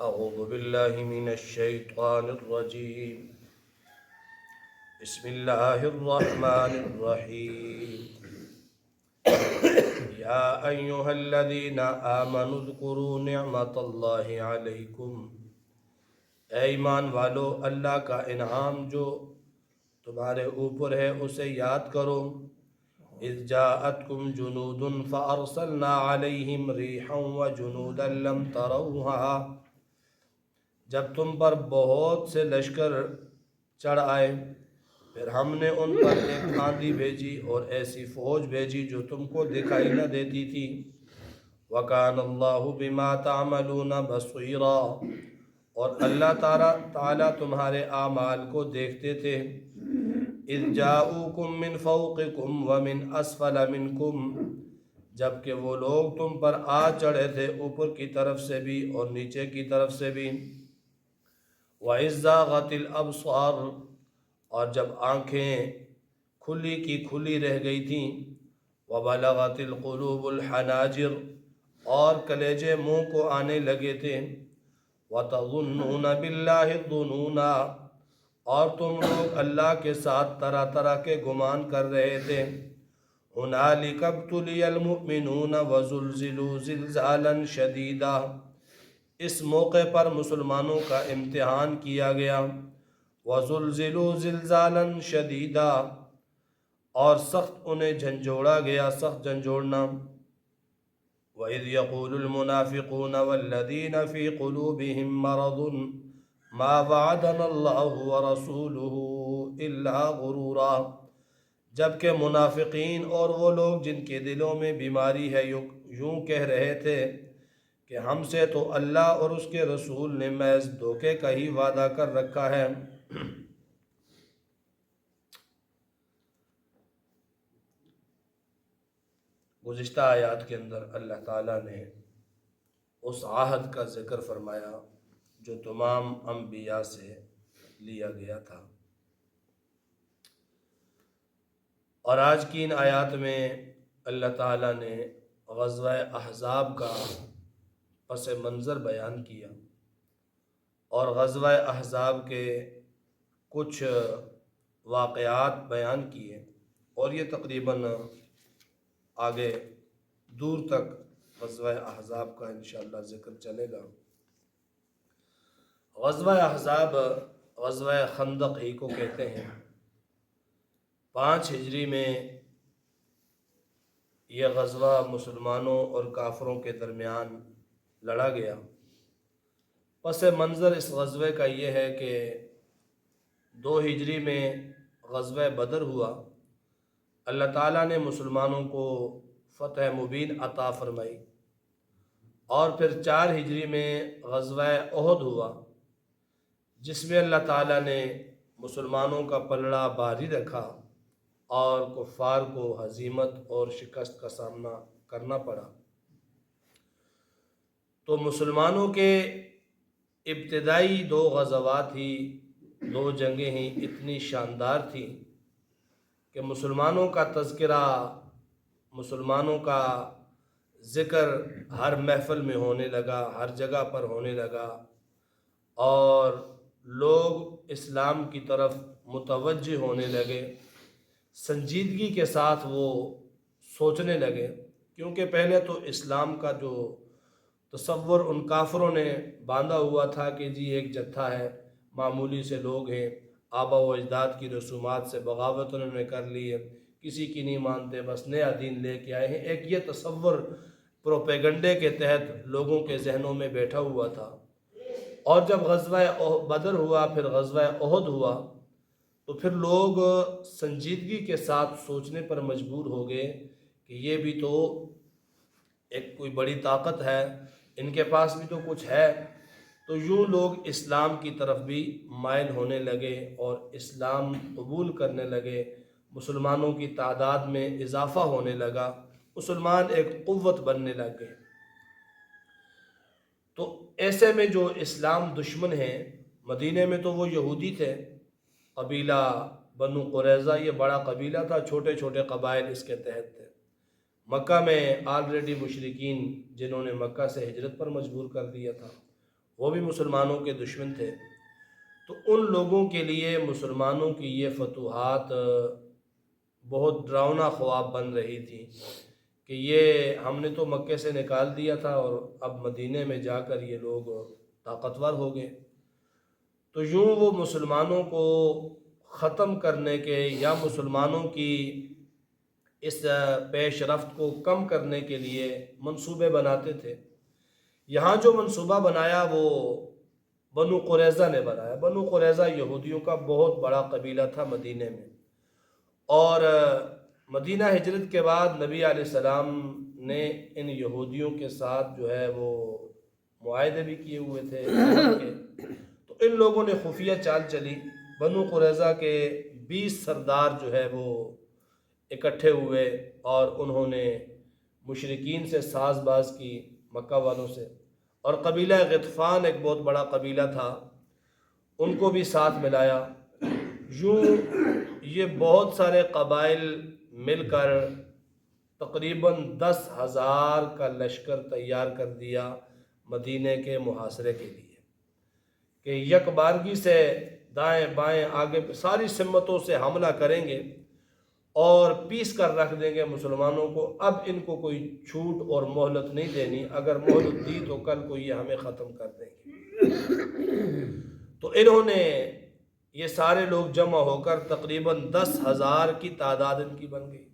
أعوذ بالله من الشيطان الرجيم. بسم الله الرحمن الرحيم. يا أيها الذين آمنوا اذكروا نعمة الله عليكم. اے ایمان والو، اللہ کا انعام جو تمہارے اوپر ہے اسے یاد کرو. اذ جاءتكم جنود فأرسلنا عليهم ريحا وجنودا لم تروها. جب تم پر بہت سے لشکر چڑھ آئے، پھر ہم نے ان پر ایک آندھی بھیجی اور ایسی فوج بھیجی جو تم کو دکھائی نہ دیتی تھی. وَكَانَ اللَّهُ بِمَا تَعْمَلُونَ بَصِيرًا، اور اللہ تعالیٰ تمہارے اعمال کو دیکھتے تھے. اِذْ جَاءُوكُم مِّن فَوْقِكُمْ وَمِنْ أَسْفَلَ مِنْكُمْ، جبکہ وہ لوگ تم پر آ چڑھے تھے اوپر کی طرف سے بھی اور نیچے کی طرف سے بھی. وَإِذْ زَاغَتِ الْأَبْصَارُ، اور جب آنکھیں کھلی کی کھلی رہ گئی تھیں. وَبَلَغَتِ الْقُلُوبُ الْحَنَاجِرَ، اور کلیجے منہ کو آنے لگے تھے. وَتَظُنُّونَ بِاللَّهِ الظُّنُونَ، اور تم لوگ اللہ کے ساتھ طرح طرح کے گمان کر رہے تھے. هُنَالِكَ ابْتُلِيَ الْمُؤْمِنُونَ وَزُلْزِلُوا زِلْزَالًا شَدِيدًا، اس موقع پر مسلمانوں کا امتحان کیا گیا. وَزُلْزِلُوا زِلْزَالًا شَدِيدًا، اور سخت انہیں جھنجھوڑا گیا، سخت جھنجھوڑنا. وَإِذْ يَقُولُ الْمُنَافِقُونَ وَالَّذِينَ فِي قُلُوبِهِم مَّرَضٌ مَّا وَعَدَنَا اللَّهُ وَرَسُولُهُ إِلَّا غُرُورًا، جبکہ منافقین اور وہ لوگ جن کے دلوں میں بیماری ہے یوں کہہ رہے تھے کہ ہم سے تو اللہ اور اس کے رسول نے محض دھوکے کا ہی وعدہ کر رکھا ہے. گزشتہ آیات کے اندر اللہ تعالیٰ نے اس عہد کا ذکر فرمایا جو تمام انبیاء سے لیا گیا تھا. اور آج کی ان آیات میں اللہ تعالیٰ نے غزوہ احزاب کا پس منظر بیان کیا اور غزوہ احزاب کے کچھ واقعات بیان کیے، اور یہ تقریباً آگے دور تک غزوہ احزاب کا انشاءاللہ ذکر چلے گا. غزوہ احزاب غزوہ خندق ہی کو کہتے ہیں. 5 ہجری میں یہ غزوہ مسلمانوں اور کافروں کے درمیان لڑا گیا. پس منظر اس غزوے کا یہ ہے کہ 2 ہجری میں غزوہ بدر ہوا. اللہ تعالیٰ نے مسلمانوں کو فتح مبین عطا فرمائی، اور پھر 4 ہجری میں غزوہ احد ہوا، جس میں اللہ تعالیٰ نے مسلمانوں کا پلڑا بھاری رکھا اور کفار کو ہزیمت اور شکست کا سامنا کرنا پڑا. تو مسلمانوں کے ابتدائی 2 غزوات ہی، 2 جنگیں ہی اتنی شاندار تھیں کہ مسلمانوں کا تذکرہ، مسلمانوں کا ذکر ہر محفل میں ہونے لگا، ہر جگہ پر ہونے لگا، اور لوگ اسلام کی طرف متوجہ ہونے لگے. سنجیدگی کے ساتھ وہ سوچنے لگے، کیونکہ پہلے تو اسلام کا جو تصور ان کافروں نے باندھا ہوا تھا کہ جی ایک جتھا ہے، معمولی سے لوگ ہیں، آبا و اجداد کی رسومات سے بغاوت انہوں نے کر لی ہے، کسی کی نہیں مانتے، بس نیا دین لے کے آئے ہیں. ایک یہ تصور پروپیگنڈے کے تحت لوگوں کے ذہنوں میں بیٹھا ہوا تھا. اور جب غزوہ بدر ہوا، پھر غزوہ احد ہوا، تو پھر لوگ سنجیدگی کے ساتھ سوچنے پر مجبور ہو گئے کہ یہ بھی تو ایک کوئی بڑی طاقت ہے، ان کے پاس بھی تو کچھ ہے. تو یوں لوگ اسلام کی طرف بھی مائل ہونے لگے اور اسلام قبول کرنے لگے. مسلمانوں کی تعداد میں اضافہ ہونے لگا، مسلمان ایک قوت بننے لگے. تو ایسے میں جو اسلام دشمن ہیں، مدینے میں تو وہ یہودی تھے، قبیلہ بنو قریظہ یہ بڑا قبیلہ تھا، چھوٹے چھوٹے قبائل اس کے تحت تھے. مکہ میں آلریڈی مشرکین جنہوں نے مکہ سے ہجرت پر مجبور کر دیا تھا، وہ بھی مسلمانوں کے دشمن تھے۔ تو ان لوگوں کے لیے مسلمانوں کی یہ فتوحات بہت ڈراؤنا خواب بن رہی تھی کہ یہ ہم نے تو مکے سے نکال دیا تھا اور اب مدینے میں جا کر یہ لوگ طاقتور ہو گئے۔ تو یوں وہ مسلمانوں کو ختم کرنے کے یا مسلمانوں کی اس پیش رفت کو کم کرنے کے لیے منصوبے بناتے تھے۔ یہاں جو منصوبہ بنایا وہ بنو قریظہ نے بنایا۔ بنو قریظہ یہودیوں کا بہت بڑا قبیلہ تھا مدینے میں، اور مدینہ ہجرت کے بعد نبی علیہ السلام نے ان یہودیوں کے ساتھ جو ہے وہ معاہدے بھی کیے ہوئے تھے تو ان لوگوں نے خفیہ چال چلی۔ بنو قریظہ کے 20 سردار جو ہے وہ اکٹھے ہوئے اور انہوں نے مشرکین سے ساز باز کی، مکہ والوں سے، اور قبیلہ غطفان ایک بہت بڑا قبیلہ تھا، ان کو بھی ساتھ ملایا۔ یوں یہ بہت سارے قبائل مل کر تقریباً 10,000 کا لشکر تیار کر دیا مدینے کے محاصرے کے لیے، کہ یک بارگی سے دائیں بائیں آگے ساری سمتوں سے حملہ کریں گے اور پیس کر رکھ دیں گے مسلمانوں کو۔ اب ان کو کوئی چھوٹ اور مہلت نہیں دینی، اگر مہلت دی تو کل کو یہ ہمیں ختم کر دیں گے۔ تو انہوں نے یہ سارے لوگ جمع ہو کر تقریباً 10,000 کی تعداد ان کی بن گئی،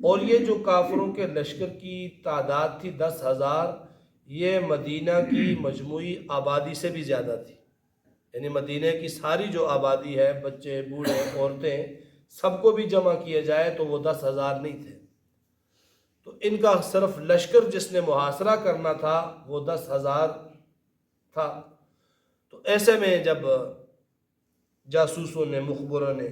اور یہ جو کافروں کے لشکر کی تعداد تھی 10,000، یہ مدینہ کی مجموعی آبادی سے بھی زیادہ تھی۔ یعنی مدینہ کی ساری جو آبادی ہے، بچے بوڑھے عورتیں، سب کو بھی جمع کیا جائے تو وہ 10,000 نہیں تھے۔ تو ان کا صرف لشکر جس نے محاصرہ کرنا تھا وہ 10,000 تھا۔ تو ایسے میں جب جاسوسوں نے، مخبروں نے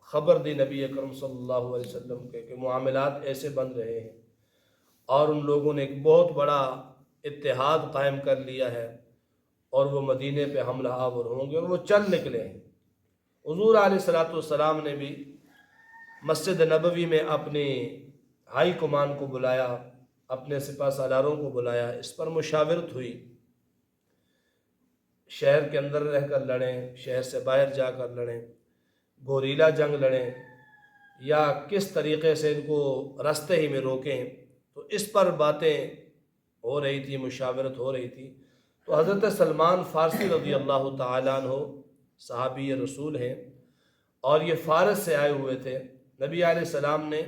خبر دی نبی اکرم صلی اللہ علیہ وسلم کے کہ معاملات ایسے بن رہے ہیں، اور ان لوگوں نے ایک بہت بڑا اتحاد قائم کر لیا ہے اور وہ مدینے پہ حملہ آور ہوں گے، اور وہ چل نکلے ہیں۔ حضور علیہ السلام نے بھی مسجد نبوی میں اپنی ہائی کمان کو بلایا، اپنے سپہ سالاروں کو بلایا، اس پر مشاورت ہوئی، شہر کے اندر رہ کر لڑیں، شہر سے باہر جا کر لڑیں، گوریلا جنگ لڑیں، یا کس طریقے سے ان کو راستے ہی میں روکیں۔ تو اس پر باتیں ہو رہی تھی، مشاورت ہو رہی تھی۔ تو حضرت سلمان فارسی رضی اللہ تعالیٰ عنہ صحابی رسول ہیں، اور یہ فارس سے آئے ہوئے تھے۔ نبی علیہ السلام نے،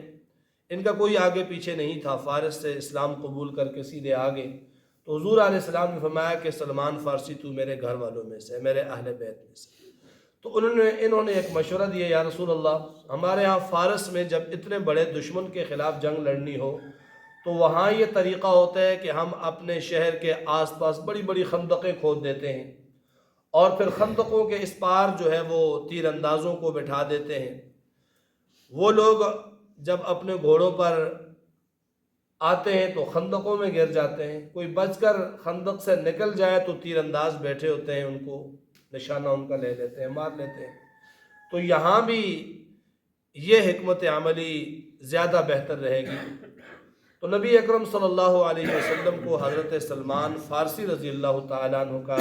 ان کا کوئی آگے پیچھے نہیں تھا، فارس سے اسلام قبول کر کے سیدھے آگے۔ تو حضور علیہ السلام نے فرمایا کہ سلمان فارسی تو میرے گھر والوں میں سے، میرے اہل بیت میں سے۔ تو انہوں نے ایک مشورہ دیا، یا رسول اللہ، ہمارے ہاں فارس میں جب اتنے بڑے دشمن کے خلاف جنگ لڑنی ہو تو وہاں یہ طریقہ ہوتا ہے کہ ہم اپنے شہر کے آس پاس بڑی بڑی خندقیں کھود دیتے ہیں، اور پھر خندقوں کے اس پار جو ہے وہ تیر اندازوں کو بٹھا دیتے ہیں۔ وہ لوگ جب اپنے گھوڑوں پر آتے ہیں تو خندقوں میں گر جاتے ہیں، کوئی بچ کر خندق سے نکل جائے تو تیر انداز بیٹھے ہوتے ہیں، ان کو نشانہ ان کا لے لیتے ہیں، مار لیتے ہیں۔ تو یہاں بھی یہ حکمت عملی زیادہ بہتر رہے گی۔ تو نبی اکرم صلی اللہ علیہ وسلم کو حضرت سلمان فارسی رضی اللہ تعالیٰ عنہ کا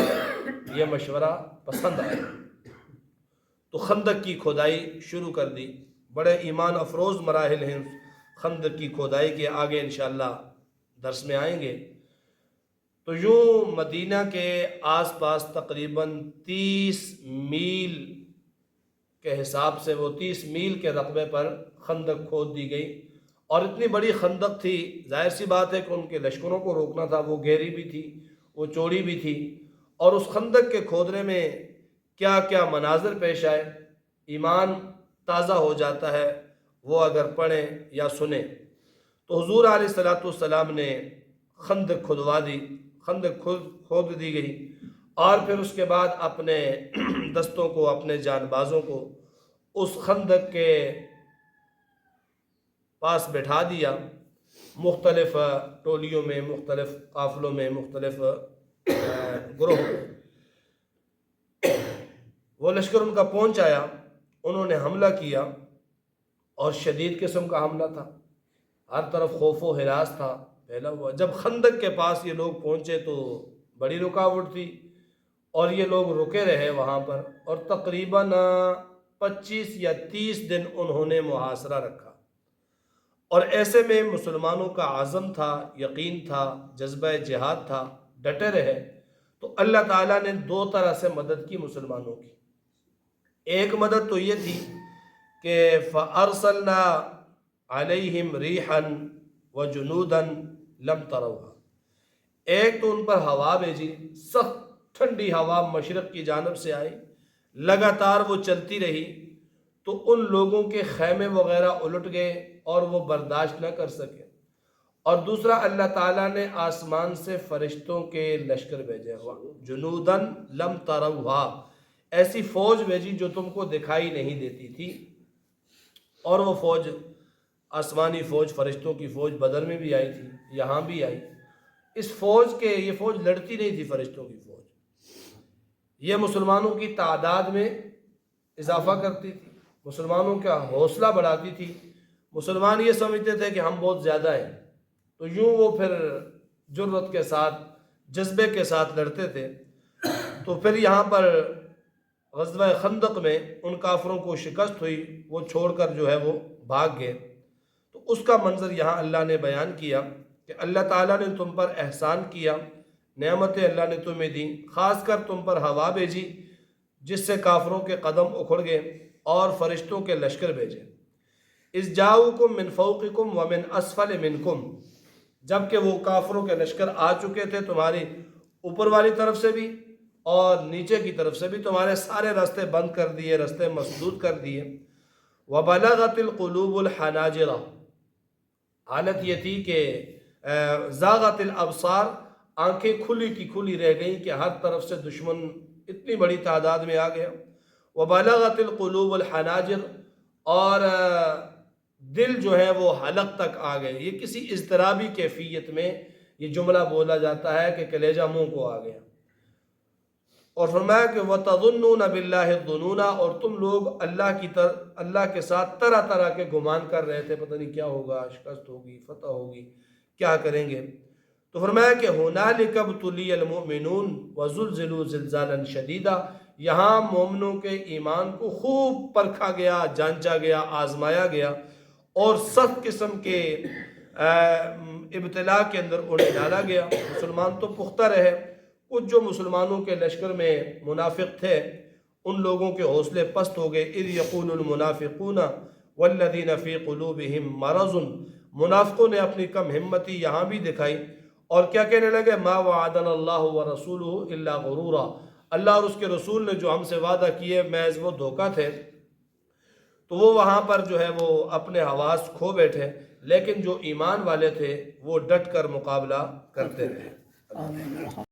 یہ مشورہ پسند آیا، تو خندق کی کھودائی شروع کر دی۔ بڑے ایمان افروز مراحل ہیں خندق کی کھودائی کے، آگے انشاءاللہ درس میں آئیں گے۔ تو یوں مدینہ کے آس پاس تقریباً 30 میل کے حساب سے، وہ 30 میل کے رقبے پر خندق کھود دی گئی، اور اتنی بڑی خندق تھی، ظاہر سی بات ہے کہ ان کے لشکروں کو روکنا تھا، وہ گہری بھی تھی، وہ چوڑی بھی تھی، اور اس خندق کے کھودنے میں کیا کیا مناظر پیش آئے، ایمان تازہ ہو جاتا ہے وہ اگر پڑھیں یا سنیں۔ تو حضور علیہ السلام نے خندق کھدوا دی، خندق کھود دی گئی، اور پھر اس کے بعد اپنے دستوں کو، اپنے جان بازوں کو اس خندق کے پاس بٹھا دیا، مختلف ٹولیوں میں، مختلف قافلوں میں، مختلف گروہوں میں۔ وہ لشکر ان کا پہنچ آیا، انہوں نے حملہ کیا، اور شدید قسم کا حملہ تھا، ہر طرف خوف و ہراس تھا پھیلا ہوا۔ جب خندق کے پاس یہ لوگ پہنچے تو بڑی رکاوٹ تھی، اور یہ لوگ رکے رہے وہاں پر، اور تقریباً 25 یا 30 دن انہوں نے محاصرہ رکھا، اور ایسے میں مسلمانوں کا عزم تھا، یقین تھا، جذبہ جہاد تھا، ڈٹے رہے۔ تو اللہ تعالیٰ نے 2 طرح سے مدد کی مسلمانوں کی۔ ایک مدد تو یہ تھی کہ فَأَرْسَلْنَا عَلَيْهِمْ رِيحًا وَجُنُودًا لَمْ تَرَوْهَا، ایک تو ان پر ہوا بھیجی، سخت ٹھنڈی ہوا مشرق کی جانب سے آئی، لگاتار وہ چلتی رہی، تو ان لوگوں کے خیمے وغیرہ الٹ گئے اور وہ برداشت نہ کر سکے۔ اور دوسرا اللہ تعالیٰ نے آسمان سے فرشتوں کے لشکر بھیجے، جنودن لم تروہا، ایسی فوج بھیجی جو تم کو دکھائی نہیں دیتی تھی۔ اور وہ فوج، آسمانی فوج، فرشتوں کی فوج بدر میں بھی آئی تھی، یہاں بھی آئی۔ اس فوج کے، یہ فوج لڑتی نہیں تھی، فرشتوں کی فوج یہ مسلمانوں کی تعداد میں اضافہ کرتی تھی، مسلمانوں کا حوصلہ بڑھاتی تھی۔ مسلمان یہ سمجھتے تھے کہ ہم بہت زیادہ ہیں، تو یوں وہ پھر جرأت کے ساتھ، جذبے کے ساتھ لڑتے تھے۔ تو پھر یہاں پر غزوہ خندق میں ان کافروں کو شکست ہوئی، وہ چھوڑ کر جو ہے وہ بھاگ گئے۔ تو اس کا منظر یہاں اللہ نے بیان کیا کہ اللہ تعالیٰ نے تم پر احسان کیا، نعمتیں اللہ نے تمہیں دی، خاص کر تم پر ہوا بھیجی جس سے کافروں کے قدم اکھڑ گئے، اور فرشتوں کے لشکر بھیجے۔ اذ جاؤکم من فوقکم ومن اسفل منکم، جبکہ وہ کافروں کے لشکر آ چکے تھے تمہاری اوپر والی طرف سے بھی اور نیچے کی طرف سے بھی، تمہارے سارے راستے بند کر دیے، راستے مسدود کر دیے۔ وبلغت القلوب الحناجر، حالت یہ تھی کہ زاغت الابصار، آنکھیں کھلی کی کھلی رہ گئیں کہ ہر طرف سے دشمن اتنی بڑی تعداد میں آ گیا۔ وبلغت القلوب الحناجر، اور دل جو ہے وہ حلق تک آ گئے۔ یہ کسی اضطرابی کیفیت میں یہ جملہ بولا جاتا ہے کہ کلیجہ منہ کو آ گیا۔ اور فرمایا کہ وَتَظُنُّونَ بِاللَّهِ الظُّنُونَ، اور تم لوگ اللہ کے ساتھ طرح طرح کے گمان کر رہے تھے، پتہ نہیں کیا ہوگا، شکست ہوگی، فتح ہوگی، کیا کریں گے۔ تو فرمایا کہ هُنَالِكَ ابْتُلِيَ الْمُؤْمِنُونَ وَزُلْزِلُوا زِلْزَالًا شَدِيدًا، یہاں مومنوں کے ایمان کو خوب پرکھا گیا، جانچا گیا، آزمایا گیا، اور سخت قسم کے ابتلا کے اندر انہیں ڈالا گیا۔ مسلمان تو پختہ رہے، کچھ جو مسلمانوں کے لشکر میں منافق تھے ان لوگوں کے حوصلے پست ہو گئے۔ اذ یقول المنافقون والذین فی قلوبہم مرض، منافقوں نے اپنی کم ہمتی یہاں بھی دکھائی، اور کیا کہنے لگے، ما وعدنا اللہ ورسولہ الا غرورا، اللہ اور اس کے رسول نے جو ہم سے وعدہ کیے محض وہ دھوکہ تھے۔ تو وہ وہاں پر جو ہے وہ اپنے حواس کھو بیٹھے، لیکن جو ایمان والے تھے وہ ڈٹ کر مقابلہ کرتے رہے۔